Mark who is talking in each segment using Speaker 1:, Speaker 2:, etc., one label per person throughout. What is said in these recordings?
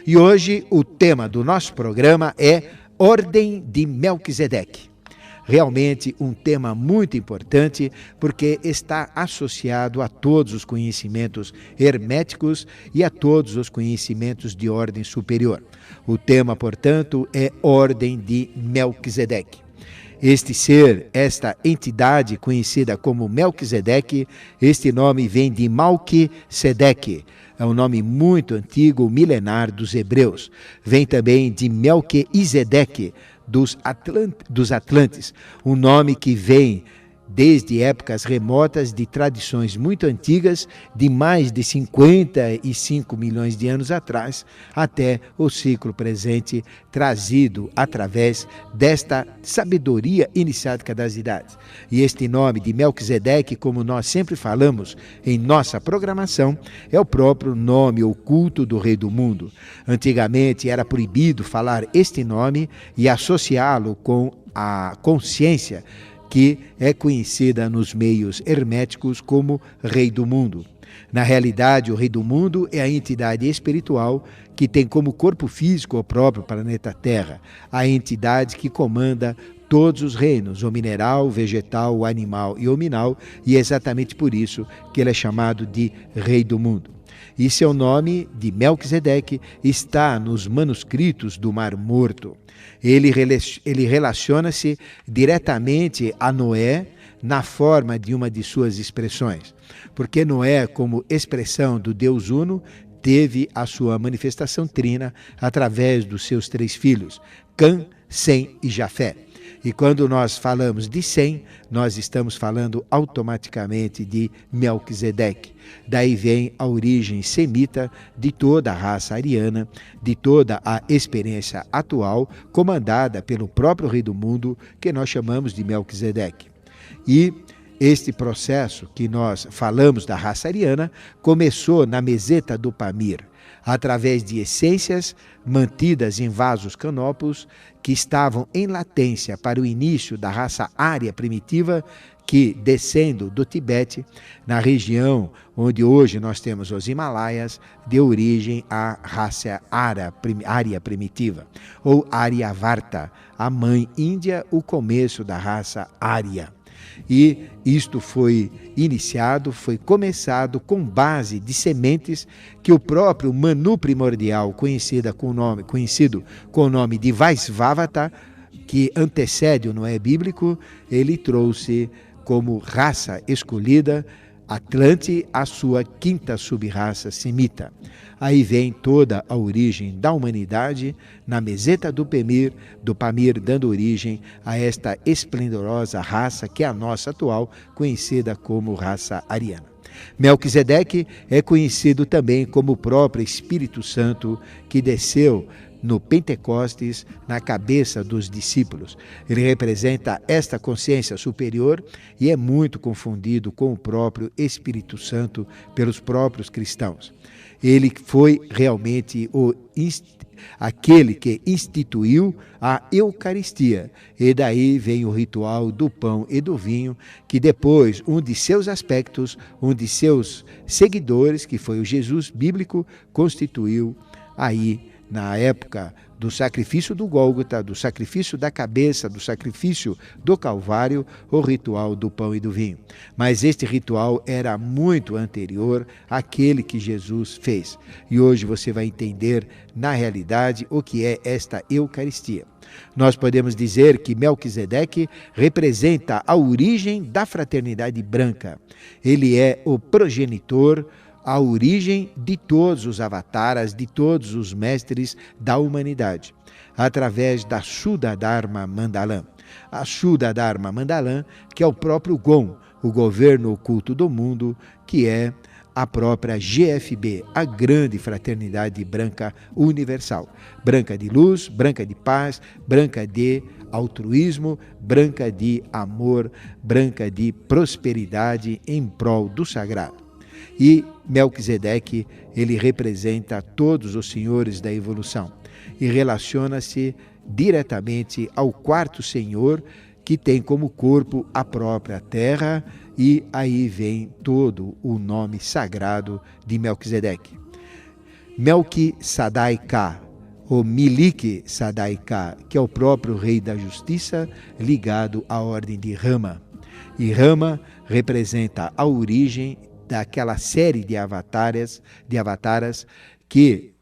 Speaker 1: E hoje o tema do nosso programa é Ordem de Melquisedeque. Realmente um tema muito importante porque está associado a todos os conhecimentos herméticos e a todos os conhecimentos de ordem superior. O tema, portanto, é Ordem de Melquisedeque. Este ser, esta entidade conhecida como Melquisedeque, este nome vem de Malquisedeque. É um nome muito antigo, milenar dos hebreus. Vem também de Melquisedeque, dos Atlantes, um nome que vem desde épocas remotas de tradições muito antigas, de mais de 55 milhões de anos atrás, até o século presente, trazido através desta sabedoria iniciática das idades. E este nome de Melquisedeque, como nós sempre falamos em nossa programação, é o próprio nome oculto do Rei do Mundo. Antigamente era proibido falar este nome e associá-lo com a consciência que é conhecida nos meios herméticos como Rei do Mundo. Na realidade, o Rei do Mundo é a entidade espiritual que tem como corpo físico o próprio planeta Terra, a entidade que comanda todos os reinos, o mineral, o vegetal, o animal e o hominal, e é exatamente por isso que ele é chamado de Rei do Mundo. E seu nome, de Melquisedeque, está nos manuscritos do Mar Morto. Ele relaciona-se diretamente a Noé na forma de uma de suas expressões, porque Noé, como expressão do Deus Uno, teve a sua manifestação trina através dos seus 3 filhos, Cã, Sem e Jafé. E quando nós falamos de Sem, nós estamos falando automaticamente de Melquisedeque. Daí vem a origem semita de toda a raça ariana, de toda a experiência atual, comandada pelo próprio Rei do Mundo, que nós chamamos de Melquisedeque. E este processo que nós falamos da raça ariana começou na meseta do Pamir, através de essências mantidas em vasos canopos que estavam em latência para o início da raça ária primitiva que, descendo do Tibete, na região onde hoje nós temos os Himalaias, deu origem à raça ária primitiva, ou Aryavarta, a mãe índia, o começo da raça ária. E isto foi iniciado, foi começado com base de sementes que o próprio Manu primordial, conhecido com o nome de Vaisvavata, que antecede o Noé bíblico, ele trouxe como raça escolhida Atlante, a sua 5ª sub-raça semita. Aí vem toda a origem da humanidade na meseta do Pamir, dando origem a esta esplendorosa raça que é a nossa atual, conhecida como raça ariana. Melquisedeque é conhecido também como o próprio Espírito Santo que desceu no Pentecostes, na cabeça dos discípulos. Ele representa esta consciência superior e é muito confundido com o próprio Espírito Santo pelos próprios cristãos. Ele foi realmente aquele que instituiu a Eucaristia. E daí vem o ritual do pão e do vinho, que depois um de seus aspectos, um de seus seguidores, que foi o Jesus bíblico, constituiu aí na época do sacrifício do Gólgota, do sacrifício da cabeça, do sacrifício do Calvário, o ritual do pão e do vinho. Mas este ritual era muito anterior àquele que Jesus fez. E hoje você vai entender, na realidade, o que é esta Eucaristia. Nós podemos dizer que Melquisedeque representa a origem da fraternidade branca. Ele é o progenitor, a origem de todos os avataras, de todos os mestres da humanidade, através da Shuddha Dharma Mandalam. A Shuddha Dharma Mandalam, que é o próprio GOM, o governo oculto do mundo, que é a própria GFB, a grande fraternidade branca universal. Branca de luz, branca de paz, branca de altruísmo, branca de amor, branca de prosperidade em prol do sagrado. E Melquisedeque, ele representa todos os senhores da evolução e relaciona-se diretamente ao 4º senhor, que tem como corpo a própria terra, e aí vem todo o nome sagrado de Melquisedeque. Melquisedeque, o Melquisedeque, que é o próprio rei da justiça, ligado à ordem de Rama. E Rama representa a origem daquela série de avataras que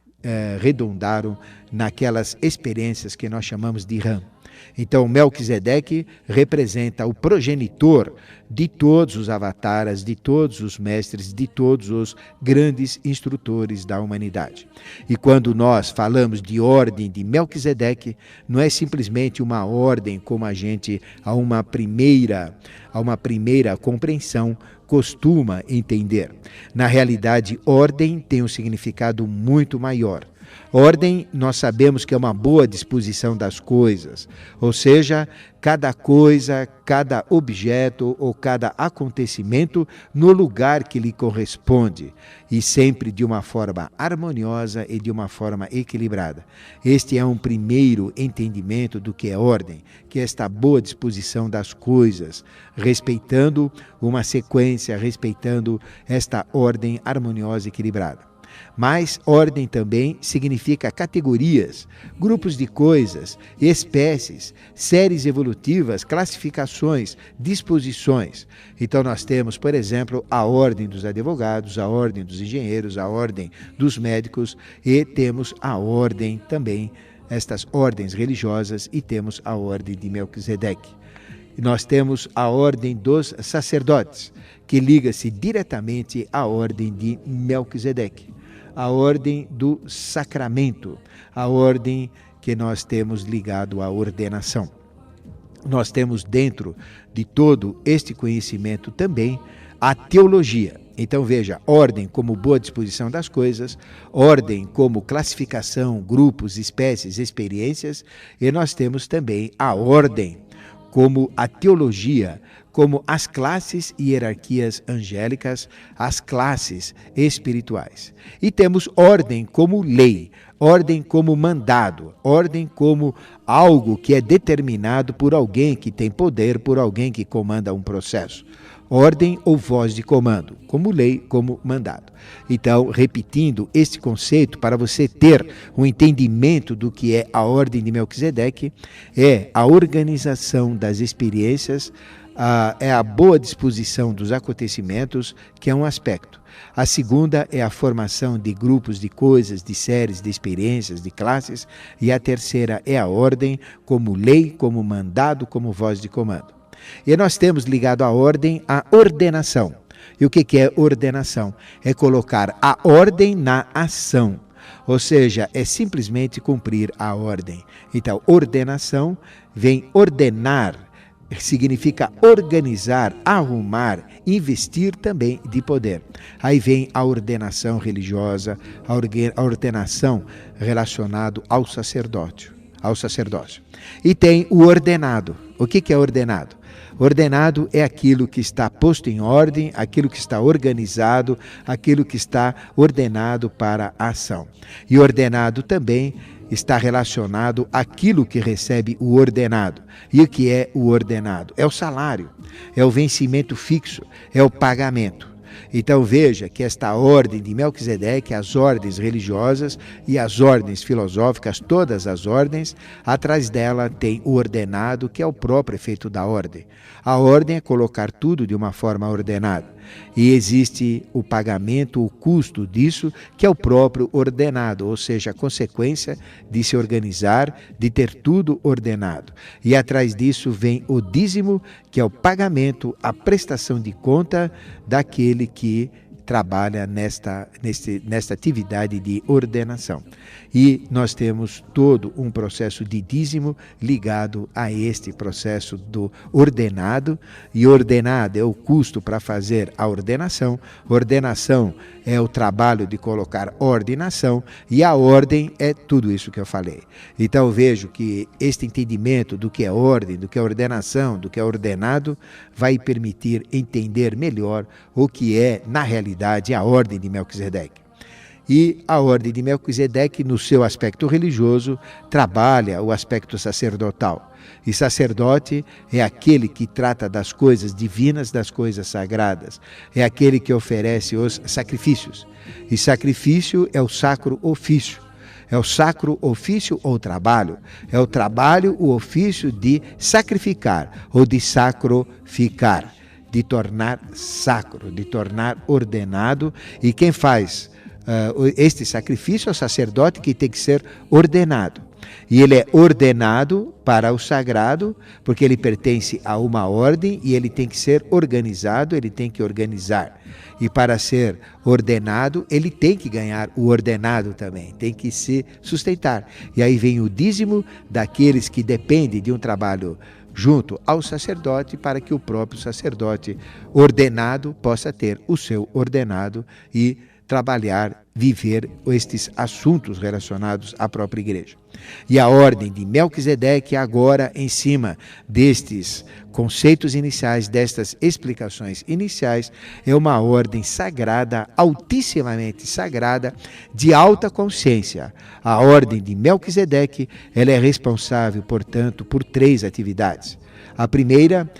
Speaker 1: redundaram naquelas experiências que nós chamamos de Ram. Então, Melquisedeque representa o progenitor de todos os avataras, de todos os mestres, de todos os grandes instrutores da humanidade. E quando nós falamos de ordem de Melquisedeque, não é simplesmente uma ordem como a gente, a uma primeira compreensão, costuma entender. Na realidade, ordem tem um significado muito maior. Ordem, nós sabemos que é uma boa disposição das coisas, ou seja, cada coisa, cada objeto ou cada acontecimento no lugar que lhe corresponde, e sempre de uma forma harmoniosa e de uma forma equilibrada. Este é um primeiro entendimento do que é ordem, que é esta boa disposição das coisas, respeitando uma sequência, respeitando esta ordem harmoniosa e equilibrada. Mas ordem também significa categorias, grupos de coisas, espécies, séries evolutivas, classificações, disposições. Então nós temos, por exemplo, a ordem dos advogados, a ordem dos engenheiros, a ordem dos médicos e temos a ordem também, estas ordens religiosas, e temos a ordem de Melquisedeque. Nós temos a ordem dos sacerdotes, que liga-se diretamente à ordem de Melquisedeque. A ordem do sacramento, a ordem que nós temos ligado à ordenação. Nós temos dentro de todo este conhecimento também a teologia. Então veja, ordem como boa disposição das coisas, ordem como classificação, grupos, espécies, experiências, e nós temos também a ordem como a teologia, como as classes e hierarquias angélicas, as classes espirituais. E temos ordem como lei, ordem como mandado, ordem como algo que é determinado por alguém que tem poder, por alguém que comanda um processo. Ordem ou voz de comando, como lei, como mandado. Então, repetindo este conceito, para você ter um entendimento do que é a ordem de Melquisedeque, é a organização das experiências, é a boa disposição dos acontecimentos, que é um aspecto. A segunda é a formação de grupos de coisas, de séries, de experiências, de classes. E a terceira é a ordem como lei, como mandado, como voz de comando. E nós temos ligado à ordem a ordenação. E o que é ordenação? É colocar a ordem na ação. Ou seja, é simplesmente cumprir a ordem. Então, ordenação vem ordenar, significa organizar, arrumar, investir também de poder. Aí vem a ordenação religiosa, a ordenação relacionada ao sacerdócio. E tem o ordenado. O que é ordenado? Ordenado é aquilo que está posto em ordem, aquilo que está organizado, aquilo que está ordenado para a ação. E ordenado também está relacionado àquilo que recebe o ordenado. E o que é o ordenado? É o salário, é o vencimento fixo, é o pagamento. Então veja que esta ordem de Melquisedeque, as ordens religiosas e as ordens filosóficas, todas as ordens, atrás dela tem o ordenado, que é o próprio efeito da ordem. A ordem é colocar tudo de uma forma ordenada. E existe o pagamento, o custo disso, que é o próprio ordenado, ou seja, a consequência de se organizar, de ter tudo ordenado. E atrás disso vem o dízimo, que é o pagamento, a prestação de conta daquele que trabalha nesta atividade de ordenação. E nós temos todo um processo de dízimo ligado a este processo do ordenado, e ordenado é o custo para fazer a ordenação, ordenação é o trabalho de colocar ordenação, e a ordem é tudo isso que eu falei. Então vejo que este entendimento do que é ordem, do que é ordenação, do que é ordenado, vai permitir entender melhor o que é, na realidade, a ordem de Melquisedeque. E a ordem de Melquisedeque, no seu aspecto religioso, trabalha o aspecto sacerdotal. E sacerdote é aquele que trata das coisas divinas, das coisas sagradas. É aquele que oferece os sacrifícios. E sacrifício é o sacro ofício. É o sacro ofício ou trabalho. É o trabalho, o ofício de sacrificar ou de sacrificar, de tornar sacro, de tornar ordenado. E quem faz este sacrifício é o sacerdote, que tem que ser ordenado. E ele é ordenado para o sagrado, porque ele pertence a uma ordem e ele tem que ser organizado, ele tem que organizar. E para ser ordenado, ele tem que ganhar o ordenado também, tem que se sustentar. E aí vem o dízimo daqueles que dependem de um trabalho junto ao sacerdote, para que o próprio sacerdote ordenado possa ter o seu ordenado e trabalhar, viver estes assuntos relacionados à própria igreja. E a ordem de Melquisedeque, agora, em cima destes conceitos iniciais, destas explicações iniciais, é uma ordem sagrada, altissimamente sagrada, de alta consciência. A ordem de Melquisedeque, ela é responsável, portanto, por 3 atividades. A primeira,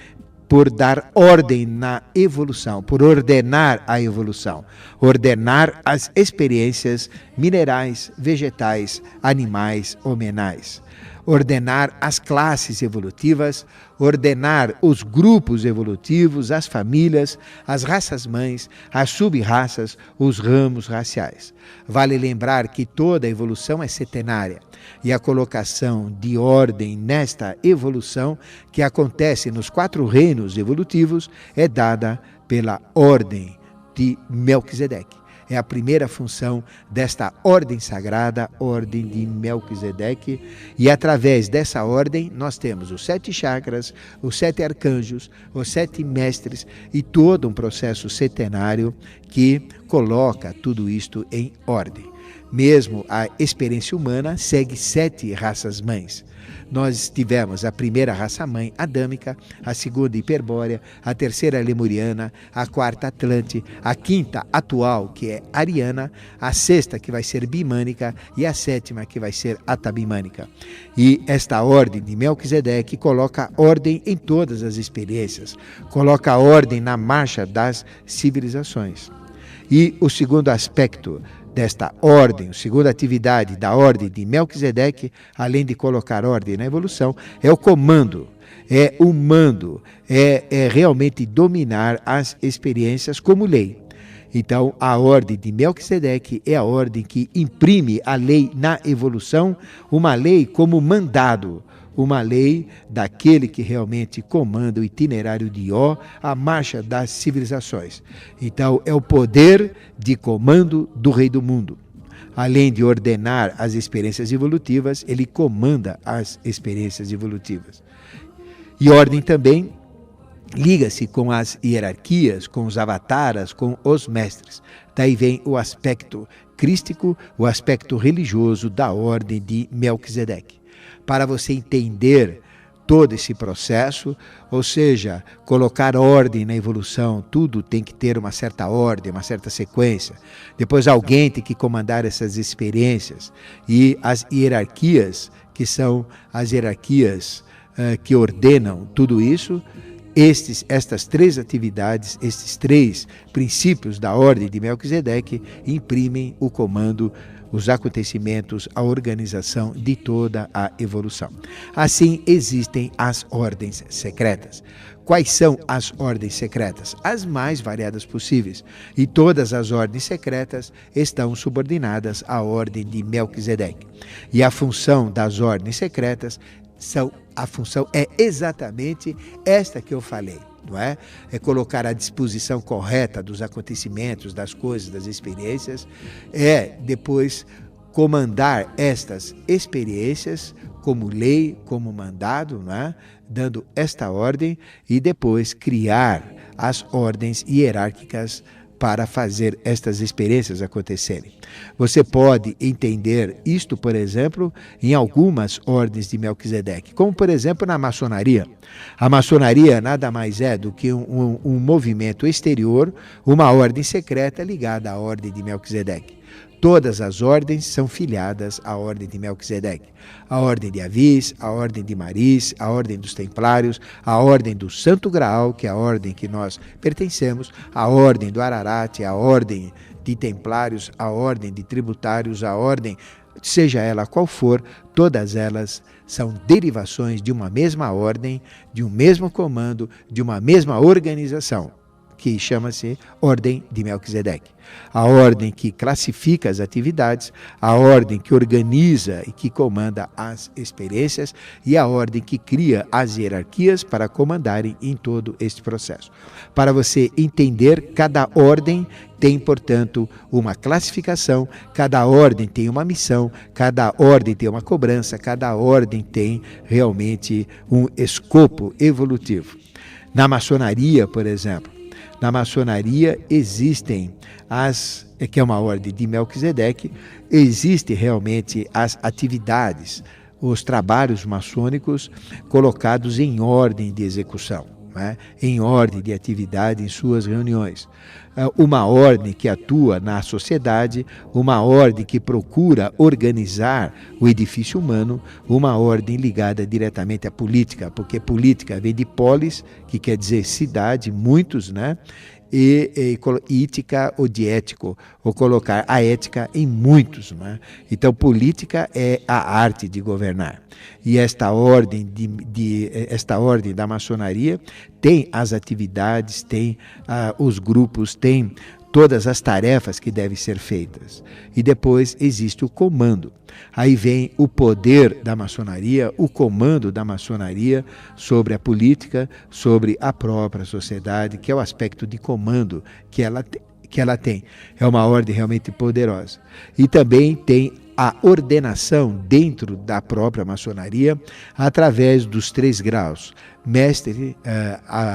Speaker 1: por dar ordem na evolução, por ordenar a evolução, ordenar as experiências minerais, vegetais, animais, homenais, ordenar as classes evolutivas, ordenar os grupos evolutivos, as famílias, as raças-mães, as sub-raças, os ramos raciais. Vale lembrar que toda evolução é setenária, e a colocação de ordem nesta evolução, que acontece nos 4 reinos evolutivos, é dada pela ordem de Melquisedeque. É a primeira função desta ordem sagrada, ordem de Melquisedeque, e através dessa ordem nós temos os 7 chakras, os 7 arcanjos, os 7 mestres e todo um processo setenário que coloca tudo isto em ordem. Mesmo a experiência humana segue 7 raças-mães. Nós tivemos a primeira raça-mãe, adâmica, a segunda hiperbórea, a terceira lemuriana, a quarta atlante, a quinta atual, que é ariana, a sexta, que vai ser bimânica, e a sétima, que vai ser atabimânica. E esta ordem de Melquisedeque coloca ordem em todas as experiências, coloca ordem na marcha das civilizações. E o segundo aspecto desta ordem, a segunda atividade da ordem de Melquisedeque, além de colocar ordem na evolução, é o comando, é o mando, é realmente dominar as experiências como lei. Então, a ordem de Melquisedeque é a ordem que imprime a lei na evolução, uma lei como mandado, uma lei daquele que realmente comanda o itinerário de Ó, a marcha das civilizações. Então, é o poder de comando do Rei do Mundo. Além de ordenar as experiências evolutivas, ele comanda as experiências evolutivas. E ordem também liga-se com as hierarquias, com os avataras, com os mestres. Daí vem o aspecto crístico, o aspecto religioso da ordem de Melquisedeque. Para você entender todo esse processo, ou seja, colocar ordem na evolução, tudo tem que ter uma certa ordem, uma certa sequência. Depois alguém tem que comandar essas experiências. E as hierarquias, que são as hierarquias que ordenam tudo isso, estas 3 atividades, estes 3 princípios da ordem de Melquisedeque imprimem o comando, os acontecimentos, a organização de toda a evolução. Assim, existem as ordens secretas. Quais são as ordens secretas? As mais variadas possíveis. E todas as ordens secretas estão subordinadas à ordem de Melquisedeque. E a função das ordens secretas a função é exatamente esta que eu falei, não é? É colocar à disposição correta dos acontecimentos, das coisas, das experiências, é depois comandar estas experiências como lei, como mandado, não é? Dando esta ordem e depois criar as ordens hierárquicas para fazer estas experiências acontecerem. Você pode entender isto, por exemplo, em algumas ordens de Melquisedeque, como, por exemplo, na maçonaria. A maçonaria nada mais é do que um movimento exterior, uma ordem secreta ligada à ordem de Melquisedeque. Todas as ordens são filiadas à ordem de Melquisedeque. A ordem de Avis, a ordem de Maris, a ordem dos Templários, a ordem do Santo Graal, que é a ordem que nós pertencemos, a ordem do Ararat, a ordem de Templários, a ordem de Tributários, a ordem, seja ela qual for, todas elas são derivações de uma mesma ordem, de um mesmo comando, de uma mesma organização, que chama-se Ordem de Melquisedeque. A ordem que classifica as atividades, a ordem que organiza e que comanda as experiências e a ordem que cria as hierarquias para comandarem em todo este processo. Para você entender, cada ordem tem, portanto, uma classificação, cada ordem tem uma missão, cada ordem tem uma cobrança, cada ordem tem realmente um escopo evolutivo. Na maçonaria, por exemplo, na maçonaria existem que é uma ordem de Melquisedeque, existem realmente as atividades, os trabalhos maçônicos colocados em ordem de execução, né? Em ordem de atividade em suas reuniões. Uma ordem que atua na sociedade, uma ordem que procura organizar o edifício humano, uma ordem ligada diretamente à política, porque política vem de polis, que quer dizer cidade, muitos, né? E ítica ou de ético, ou colocar a ética em muitos, né? Então, política é a arte de governar. E esta ordem esta ordem da maçonaria tem as atividades, tem os grupos, tem todas as tarefas que devem ser feitas. E depois existe o comando. Aí vem o poder da maçonaria, o comando da maçonaria sobre a política, sobre a própria sociedade, que é o aspecto de comando que ela tem. É uma ordem realmente poderosa. E também tem a ordenação dentro da própria maçonaria através dos 3 graus: mestre,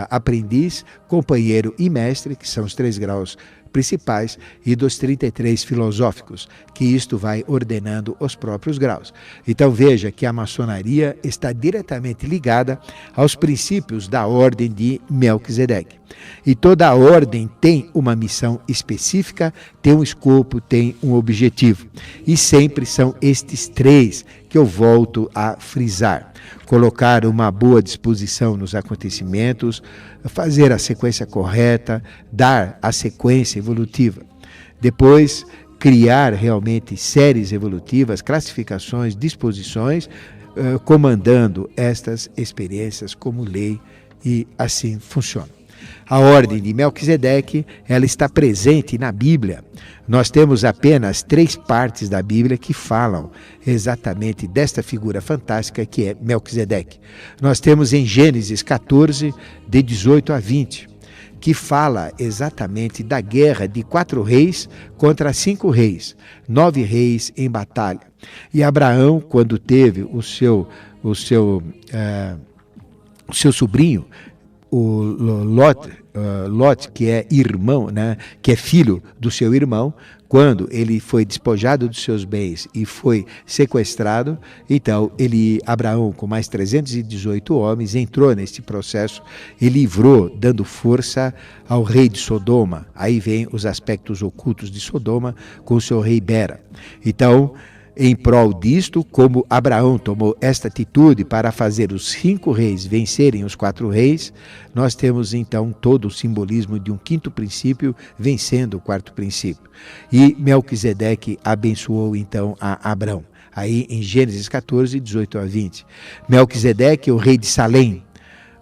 Speaker 1: aprendiz, companheiro e mestre, que são os 3 graus principais, e dos 33 filosóficos, que isto vai ordenando os próprios graus. Então veja que a maçonaria está diretamente ligada aos princípios da ordem de Melquisedeque. E toda a ordem tem uma missão específica, tem um escopo, tem um objetivo. E sempre são estes 3 que eu volto a frisar: colocar uma boa disposição nos acontecimentos, fazer a sequência correta, dar a sequência evolutiva. Depois, criar realmente séries evolutivas, classificações, disposições, comandando estas experiências como lei, e assim funciona. A ordem de Melquisedeque, ela está presente na Bíblia. Nós temos apenas 3 partes da Bíblia que falam exatamente desta figura fantástica que é Melquisedeque. Nós temos em Gênesis 14, de 18 a 20, que fala exatamente da guerra de 4 reis contra 5 reis, 9 reis em batalha. E Abraão, quando teve o seu sobrinho, o Lot, que é irmão, né, que é filho do seu irmão, quando ele foi despojado dos seus bens e foi sequestrado, então Abraão, com mais 318 homens, entrou neste processo e livrou, dando força ao rei de Sodoma. Aí vem os aspectos ocultos de Sodoma com o seu rei Bera. Então, em prol disto, como Abraão tomou esta atitude para fazer os 5 reis vencerem os 4 reis, nós temos então todo o simbolismo de um 5º princípio vencendo o 4º princípio. E Melquisedeque abençoou então a Abrão. Aí em Gênesis 14, 18 a 20. Melquisedeque, o rei de Salém,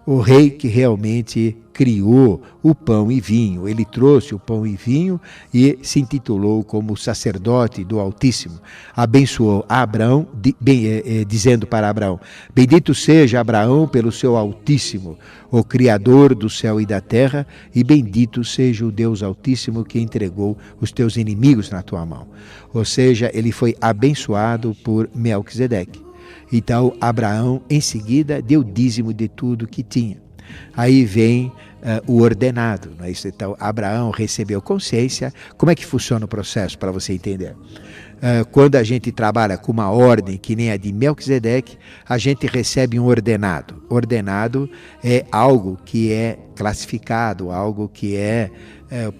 Speaker 1: o rei que realmente criou o pão e vinho. Ele trouxe o pão e vinho e se intitulou como sacerdote do Altíssimo. Abençoou a Abraão, dizendo para Abraão: bendito seja Abraão pelo seu Altíssimo, o Criador do céu e da terra, e bendito seja o Deus Altíssimo que entregou os teus inimigos na tua mão. Ou seja, ele foi abençoado por Melquisedeque. Então, Abraão, em seguida, deu dízimo de tudo que tinha. Aí vem o ordenado. Não é isso? Então, Abraão recebeu consciência. Como é que funciona o processo, para você entender? Quando a gente trabalha com uma ordem que nem a de Melquisedeque, a gente recebe um ordenado. Ordenado é algo que é classificado, algo que é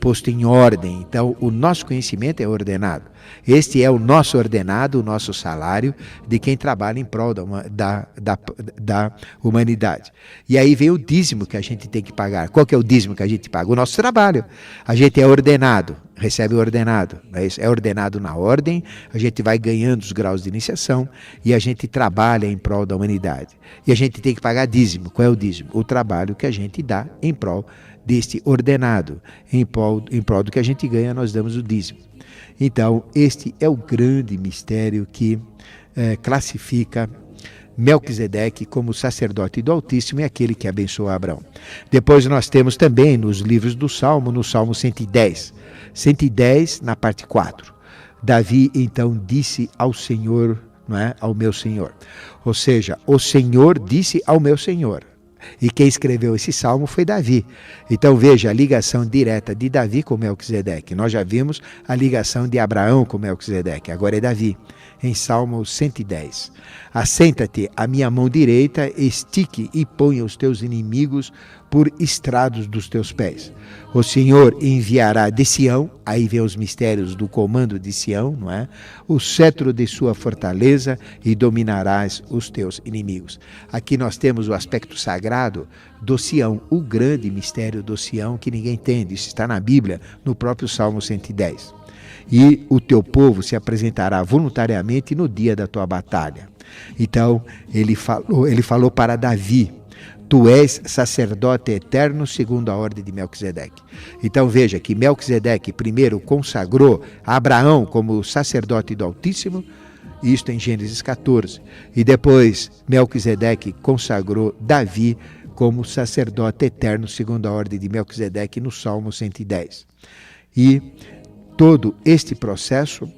Speaker 1: posto em ordem. Então, o nosso conhecimento é ordenado. Este é o nosso ordenado, o nosso salário de quem trabalha em prol da humanidade. E aí vem o dízimo que a gente tem que pagar. Qual que é o dízimo que a gente paga? O nosso trabalho. A gente é ordenado, recebe o ordenado. É ordenado na ordem, a gente vai ganhando os graus de iniciação e a gente trabalha em prol da humanidade. E a gente tem que pagar dízimo. Qual é o dízimo? O trabalho que a gente dá em prol deste ordenado. Em prol do que a gente ganha, nós damos o dízimo. Então, este é o grande mistério que classifica Melquisedeque como sacerdote do Altíssimo e aquele que abençoou Abraão. Depois nós temos também nos livros do Salmo, no Salmo 110. 110 na parte 4. Davi então disse ao Senhor, não é? Ao meu Senhor. Ou seja, o Senhor disse ao meu Senhor. E quem escreveu esse salmo foi Davi. Então veja a ligação direta de Davi com Melquisedeque. Nós já vimos a ligação de Abraão com Melquisedeque. Agora é Davi, em Salmo 110. Assenta-te à minha mão direita, estique e ponha os teus inimigos por estrados dos teus pés. O Senhor enviará de Sião, aí vem os mistérios do comando de Sião, não é? O cetro de sua fortaleza e dominarás os teus inimigos. Aqui nós temos o aspecto sagrado do Sião, o grande mistério do Sião que ninguém entende. Isso está na Bíblia, no próprio Salmo 110. E o teu povo se apresentará voluntariamente no dia da tua batalha. Então, ele falou para Davi: tu és sacerdote eterno segundo a ordem de Melquisedeque. Então veja que Melquisedeque primeiro consagrou Abraão como sacerdote do Altíssimo, isto em Gênesis 14. E depois Melquisedeque consagrou Davi como sacerdote eterno segundo a ordem de Melquisedeque no Salmo 110. E todo este processo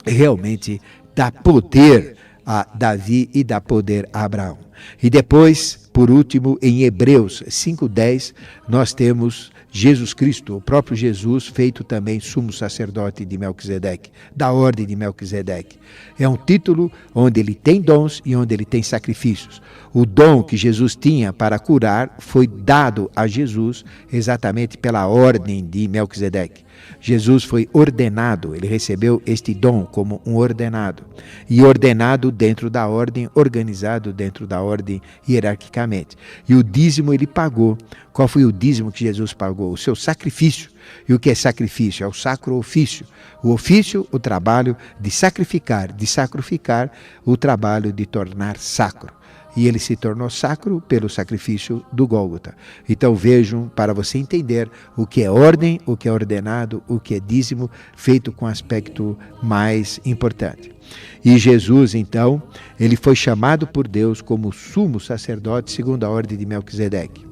Speaker 1: realmente dá poder a Davi e dá poder a Abraão. E depois, por último, em Hebreus 5:10, nós temos Jesus Cristo, o próprio Jesus, feito também sumo sacerdote de Melquisedeque, da ordem de Melquisedeque. É um título onde ele tem dons e onde ele tem sacrifícios. O dom que Jesus tinha para curar foi dado a Jesus exatamente pela ordem de Melquisedeque. Jesus foi ordenado, ele recebeu este dom como um ordenado. E ordenado dentro da ordem, organizado dentro da ordem hierarquicamente. E o dízimo ele pagou. Qual foi o dízimo que Jesus pagou? O seu sacrifício. E o que é sacrifício? É o sacro ofício. O ofício, o trabalho de sacrificar o trabalho de tornar sacro. E ele se tornou sacro pelo sacrifício do Gólgota. Então vejam, para você entender o que é ordem, o que é ordenado, o que é dízimo, feito com aspecto mais importante. E Jesus, então, ele foi chamado por Deus como sumo sacerdote segundo a ordem de Melquisedeque.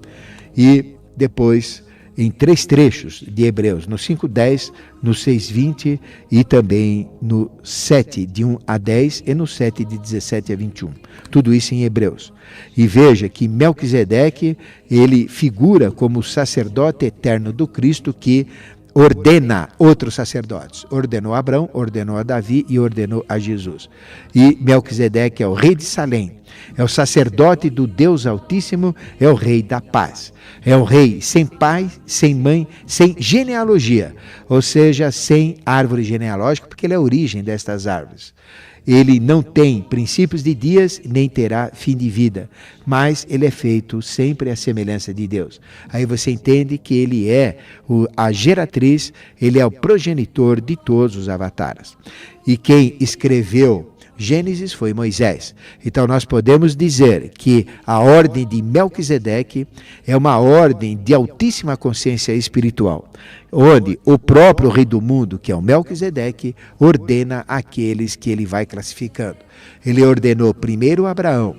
Speaker 1: E depois, em 3 trechos de Hebreus, no 5:10, no 6:20 e também no 7, de 1 a 10 e no 7, de 17 a 21. Tudo isso em Hebreus. E veja que Melquisedeque, ele figura como o sacerdote eterno do Cristo que ordena outros sacerdotes. Ordenou a Abraão, ordenou a Davi e ordenou a Jesus. E Melquisedeque é o rei de Salém, é o sacerdote do Deus Altíssimo, é o rei da paz. É um rei sem pai, sem mãe, sem genealogia, ou seja, sem árvore genealógica, porque ele é a origem destas árvores. Ele não tem princípios de dias, nem terá fim de vida, mas ele é feito sempre à semelhança de Deus. Aí você entende que ele é a geratriz, ele é o progenitor de todos os avataras. E quem escreveu Gênesis foi Moisés. Então nós podemos dizer que a ordem de Melquisedeque é uma ordem de altíssima consciência espiritual, onde o próprio rei do mundo, que é o Melquisedeque, ordena aqueles que ele vai classificando. Ele ordenou primeiro Abraão,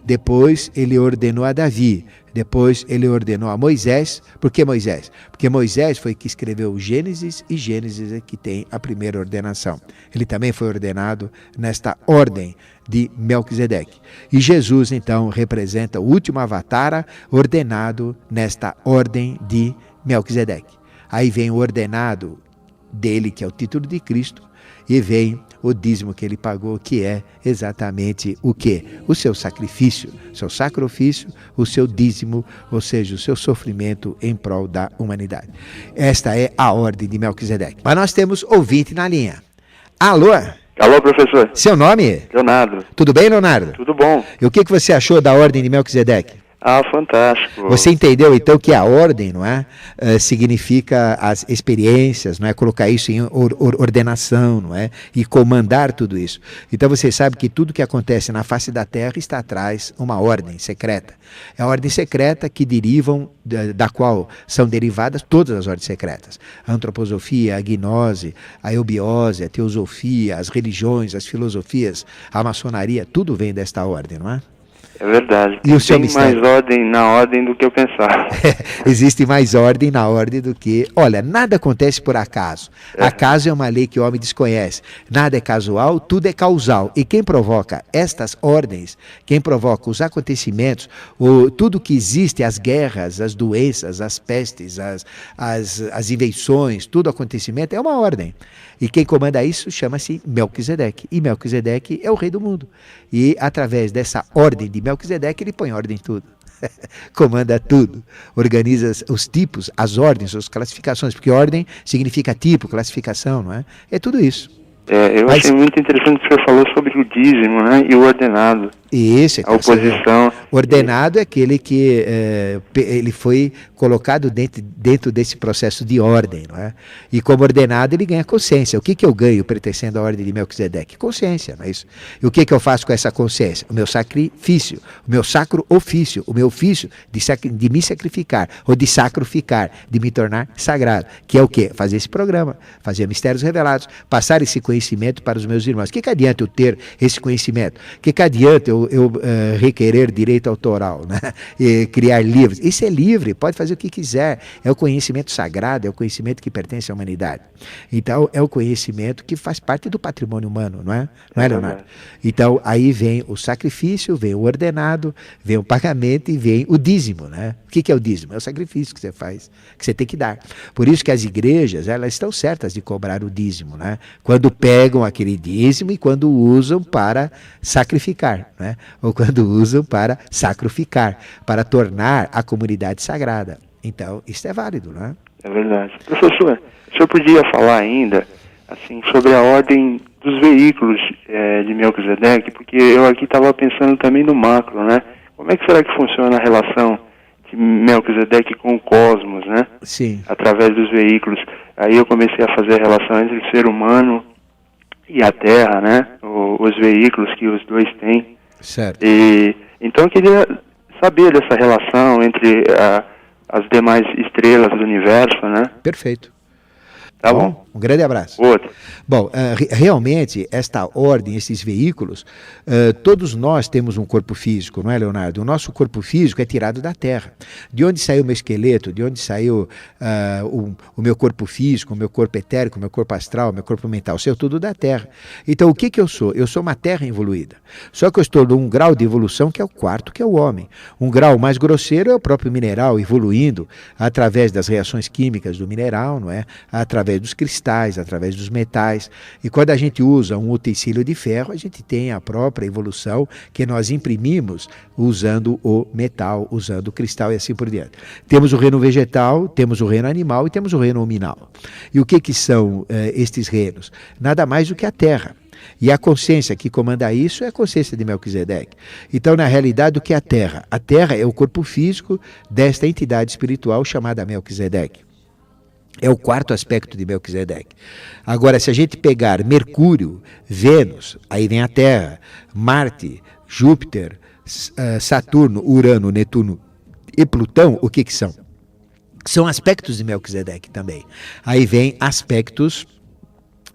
Speaker 1: depois ele ordenou a Davi, depois ele ordenou a Moisés. Por que Moisés? Porque Moisés foi que escreveu o Gênesis, e Gênesis é que tem a primeira ordenação. Ele também foi ordenado nesta ordem de Melquisedeque. E Jesus, então, representa o último avatar ordenado nesta ordem de Melquisedeque. Aí vem o ordenado dele, que é o título de Cristo, e vem o dízimo que ele pagou, que é exatamente o quê? O seu sacrifício, seu sacrifício, o seu dízimo, ou seja, o seu sofrimento em prol da humanidade. Esta é a ordem de Melquisedeque. Mas nós temos ouvinte na linha. Alô?
Speaker 2: Alô, professor.
Speaker 1: Seu nome?
Speaker 2: Leonardo.
Speaker 1: Tudo bem, Leonardo?
Speaker 2: Tudo bom?
Speaker 1: E o que você achou da ordem de Melquisedeque?
Speaker 2: Ah, fantástico.
Speaker 1: Você entendeu, então, que a ordem, não é? Significa as experiências, não é? Colocar isso em ordenação, não é? E comandar tudo isso. Então você sabe que tudo que acontece na face da terra está atrás uma ordem secreta. É a ordem secreta que derivam, da qual são derivadas todas as ordens secretas. A antroposofia, a gnose, a eubiose, a teosofia, as religiões, as filosofias, a maçonaria, tudo vem desta ordem, não é?
Speaker 2: É verdade.
Speaker 1: E o seu
Speaker 2: Tem
Speaker 1: mistério?
Speaker 2: mais ordem na ordem do que eu pensava.
Speaker 1: Existe mais ordem na ordem do que... Olha, nada acontece por acaso. Acaso é uma lei que o homem desconhece. Nada é casual, tudo é causal. E quem provoca estas ordens, quem provoca os acontecimentos, tudo que existe, as guerras, as doenças, as pestes, as invenções, tudo acontecimento, é uma ordem. E quem comanda isso chama-se Melquisedeque. E Melquisedeque é o rei do mundo. E através dessa ordem de Melquisedeque, ele põe ordem em tudo. Comanda tudo. Organiza os tipos, as ordens, as classificações. Porque ordem significa tipo, classificação, não é? É tudo isso.
Speaker 2: Eu achei muito interessante o que você falou sobre o dízimo, né? E o ordenado.
Speaker 1: E esse é
Speaker 2: a oposição.
Speaker 1: Ordenado é aquele que ele foi colocado dentro desse processo de ordem, não é? E como ordenado ele ganha consciência. O que eu ganho pertencendo à ordem de Melquisedeque? Consciência, não é isso? E o que eu faço com essa consciência? O meu sacrifício, o meu sacro ofício, o meu ofício de me sacrificar, ou de sacrificar, de me tornar sagrado. Que é o quê? Fazer esse programa, fazer mistérios revelados, passar esse conhecimento para os meus irmãos. O que adianta eu ter esse conhecimento? O que adianta eu requerer direito autoral, né? E criar livros? Isso é livre, pode fazer o que quiser. É o conhecimento sagrado, é o conhecimento que pertence à humanidade. Então, é o conhecimento que faz parte do patrimônio humano, não é? Não é, Leonardo? Então, aí vem o sacrifício, vem o ordenado, vem o pagamento e vem o dízimo, né? O que é o dízimo? É o sacrifício que você faz, que você tem que dar. Por isso que as igrejas, elas estão certas de cobrar o dízimo, né? Quando pegam aquele dízimo e quando usam para sacrificar, né? Ou quando usam para sacrificar, para tornar a comunidade sagrada. Então, isso é válido, né?
Speaker 2: É verdade. Professor, o senhor podia falar ainda assim, sobre a ordem dos veículos de Melquisedeque, porque eu aqui estava pensando também no macro, né? Como é que será que funciona a relação de Melquisedeque com o cosmos, né?
Speaker 1: Sim.
Speaker 2: Através dos veículos. Aí eu comecei a fazer a relação entre o ser humano e a Terra, né? Os veículos que os dois têm.
Speaker 1: Certo.
Speaker 2: E então eu queria saber dessa relação entre as demais estrelas do universo, né?
Speaker 1: Perfeito.
Speaker 2: Tá bom?
Speaker 1: Um grande abraço.
Speaker 2: Outro.
Speaker 1: Bom, realmente, esta ordem, esses veículos, todos nós temos um corpo físico, não é, Leonardo? O nosso corpo físico é tirado da Terra. De onde saiu o meu esqueleto, de onde saiu o meu corpo físico, o meu corpo etérico, o meu corpo astral, o meu corpo mental? Saiu tudo da Terra. Então, o que eu sou? Eu sou uma terra evoluída. Só que eu estou num grau de evolução que é o quarto, que é o homem. Um grau mais grosseiro é o próprio mineral evoluindo através das reações químicas do mineral, não é? Através dos cristais, através dos metais. E quando a gente usa um utensílio de ferro, a gente tem a própria evolução que nós imprimimos usando o metal, usando o cristal e assim por diante. Temos o reino vegetal, temos o reino animal e temos o reino nominal. E o que são estes reinos? Nada mais do que a terra. E a consciência que comanda isso é a consciência de Melquisedeque. Então, na realidade, o que é a Terra? A Terra é o corpo físico desta entidade espiritual chamada Melquisedeque. É o quarto aspecto de Melquisedeque. Agora, se a gente pegar Mercúrio, Vênus, aí vem a Terra, Marte, Júpiter, Saturno, Urano, Netuno e Plutão, o que são? São aspectos de Melquisedeque também. Aí vem aspectos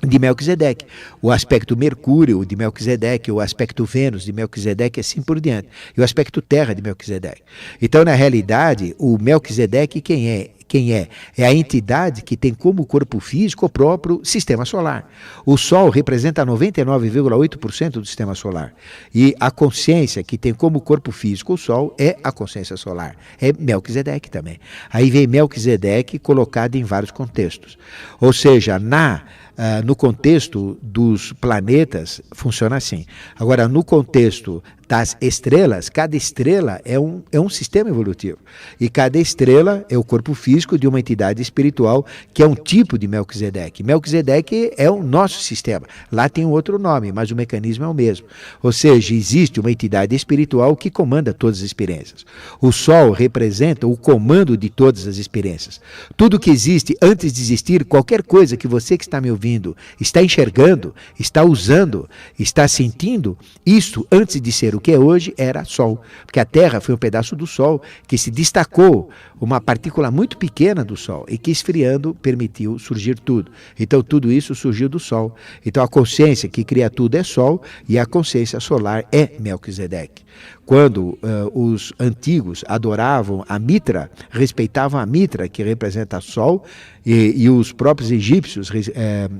Speaker 1: de Melquisedeque. O aspecto Mercúrio de Melquisedeque, o aspecto Vênus de Melquisedeque, assim por diante. E o aspecto Terra de Melquisedeque. Então, na realidade, o Melquisedeque quem é? Quem é? É a entidade que tem como corpo físico o próprio sistema solar. O Sol representa 99,8% do sistema solar. E a consciência que tem como corpo físico o Sol é a consciência solar. É Melquisedeque também. Aí vem Melquisedeque colocado em vários contextos. Ou seja, no contexto dos planetas, funciona assim. Agora, no contexto das estrelas, cada estrela é um sistema evolutivo. E cada estrela é o corpo físico de uma entidade espiritual que é um tipo de Melquisedeque. Melquisedeque é o nosso sistema. Lá tem um outro nome, mas o mecanismo é o mesmo. Ou seja, existe uma entidade espiritual que comanda todas as experiências. O Sol representa o comando de todas as experiências. Tudo que existe antes de existir, qualquer coisa que você que está me ouvindo está enxergando, está usando, está sentindo, isso antes de ser o que é hoje era Sol, porque a Terra foi um pedaço do Sol que se destacou, uma partícula muito pequena do Sol e que esfriando permitiu surgir tudo. Então tudo isso surgiu do Sol. Então a consciência que cria tudo é Sol e a consciência solar é Melquisedeque. Quando os antigos adoravam a Mitra, respeitavam a Mitra, que representa Sol, e os próprios egípcios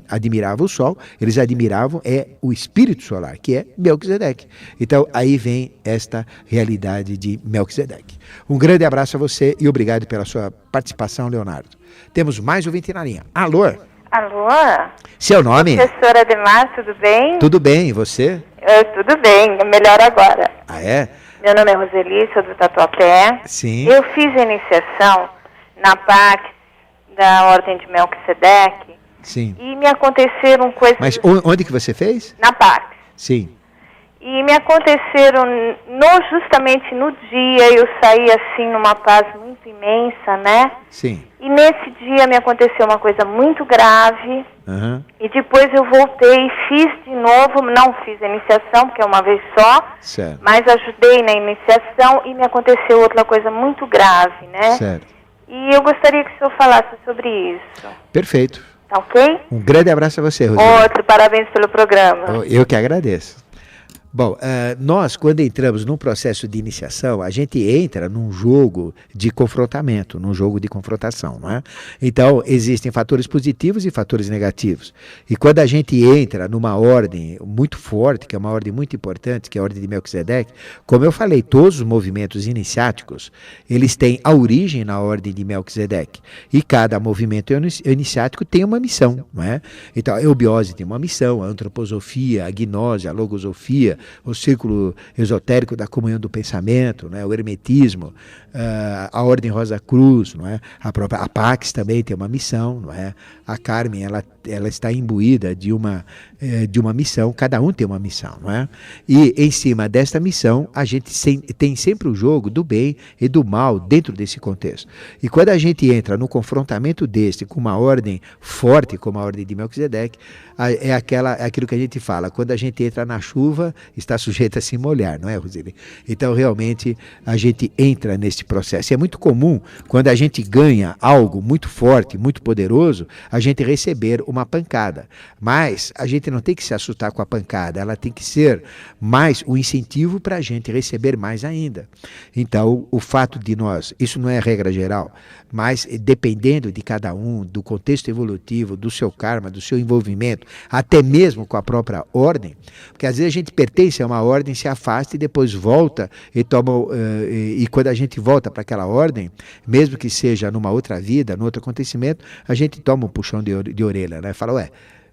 Speaker 1: admiravam o Sol, eles admiravam o espírito solar, que é Melquisedeque. Então aí vem esta realidade de Melquisedeque. Um grande abraço a você e obrigado pela sua participação, Leonardo. Temos mais ouvinte na linha. Alô?
Speaker 3: Alô?
Speaker 1: Seu nome?
Speaker 3: Professora Ademar, tudo bem?
Speaker 1: Tudo bem, e você?
Speaker 3: Tudo bem, melhor agora.
Speaker 1: Ah, é?
Speaker 3: Meu nome é Roseli, sou do Tatuapé.
Speaker 1: Sim.
Speaker 3: Eu fiz a iniciação na Pax da Ordem de Melquisedeque.
Speaker 1: Sim.
Speaker 3: E me aconteceram coisas...
Speaker 1: Mas onde que você fez?
Speaker 3: Na Pax.
Speaker 1: Sim.
Speaker 3: E me aconteceram justamente no dia, eu saí assim numa paz muito imensa, né?
Speaker 1: Sim.
Speaker 3: E nesse dia me aconteceu uma coisa muito grave.
Speaker 1: Uhum.
Speaker 3: E depois eu voltei e fiz de novo, não fiz a iniciação, porque é uma vez só,
Speaker 1: certo,
Speaker 3: mas ajudei na iniciação e me aconteceu outra coisa muito grave, né?
Speaker 1: Certo.
Speaker 3: E eu gostaria que o senhor falasse sobre isso.
Speaker 1: Perfeito.
Speaker 3: Tá ok?
Speaker 1: Um grande abraço a você, Roseli.
Speaker 3: Outro, parabéns pelo programa.
Speaker 1: Eu que agradeço. Bom, nós quando entramos num processo de iniciação, a gente entra num jogo de confrontamento, num jogo de confrontação, não é? Então, existem fatores positivos e fatores negativos. E quando a gente entra numa ordem muito forte, que é uma ordem muito importante, que é a ordem de Melquisedeque, como eu falei, todos os movimentos iniciáticos, eles têm a origem na ordem de Melquisedeque. E cada movimento iniciático tem uma missão, não é? Então, a eubiose tem uma missão, a antroposofia, a gnose, a logosofia, o círculo esotérico da comunhão do pensamento, né, o hermetismo, a Ordem Rosa Cruz, não é? A própria a Pax também tem uma missão, não é? A Carmen, ela está imbuída de uma missão, cada um tem uma missão, não é? E em cima desta missão, a gente tem sempre o jogo do bem e do mal dentro desse contexto. E quando a gente entra no confrontamento deste com uma ordem forte, como a ordem de Melquisedeque, é aquilo que a gente fala, quando a gente entra na chuva, está sujeito a se molhar, não é, Roseli? Então, realmente, a gente entra nesse processo. E é muito comum, quando a gente ganha algo muito forte, muito poderoso, a gente receber uma pancada. Mas a gente não tem que se assustar com a pancada, ela tem que ser mais um incentivo para a gente receber mais ainda. Então, o fato de nós, isso não é regra geral, mas dependendo de cada um, do contexto evolutivo, do seu karma, do seu envolvimento, até mesmo com a própria ordem, porque às vezes a gente pertence a uma ordem, se afasta e depois volta e toma, e quando a gente volta para aquela ordem, mesmo que seja numa outra vida, num outro acontecimento, a gente toma um puxão de orelha, né? Fala, ué,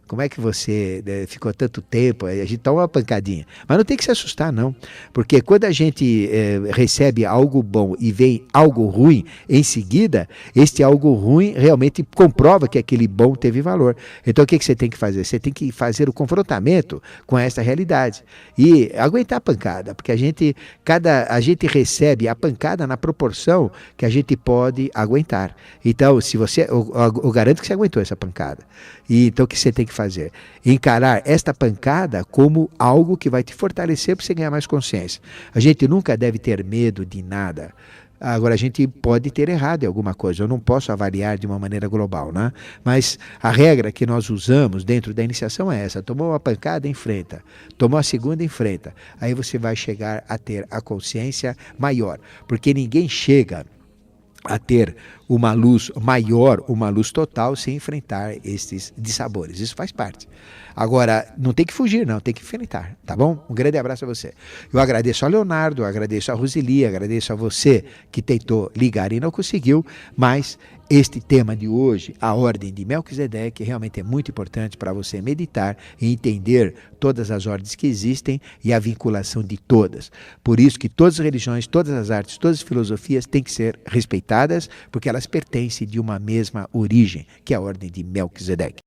Speaker 1: como é que você ficou tanto tempo? A gente toma uma pancadinha. Mas não tem que se assustar, não. Porque quando a gente recebe algo bom e vem algo ruim em seguida, este algo ruim realmente comprova que aquele bom teve valor. Então o que você tem que fazer? Você tem que fazer o confrontamento com essa realidade. E aguentar a pancada. Porque a gente recebe a pancada na proporção que a gente pode aguentar. Então, se você, eu garanto que você aguentou essa pancada. E então o que você tem que fazer? Encarar esta pancada como algo que vai te fortalecer para você ganhar mais consciência. A gente nunca deve ter medo de nada. Agora, a gente pode ter errado em alguma coisa, eu não posso avaliar de uma maneira global, né? Mas a regra que nós usamos dentro da iniciação é essa: tomou uma pancada, enfrenta, tomou a segunda, enfrenta. Aí você vai chegar a ter a consciência maior, porque ninguém chega a ter uma luz maior, uma luz total, sem enfrentar esses dissabores. Isso faz parte. Agora, não tem que fugir, não, tem que enfrentar, tá bom? Um grande abraço a você. Eu agradeço ao Leonardo, agradeço a Roseli, agradeço a você que tentou ligar e não conseguiu, mas este tema de hoje, a ordem de Melquisedeque, realmente é muito importante para você meditar e entender todas as ordens que existem e a vinculação de todas. Por isso que todas as religiões, todas as artes, todas as filosofias têm que ser respeitadas, porque elas pertencem de uma mesma origem, que é a ordem de Melquisedeque.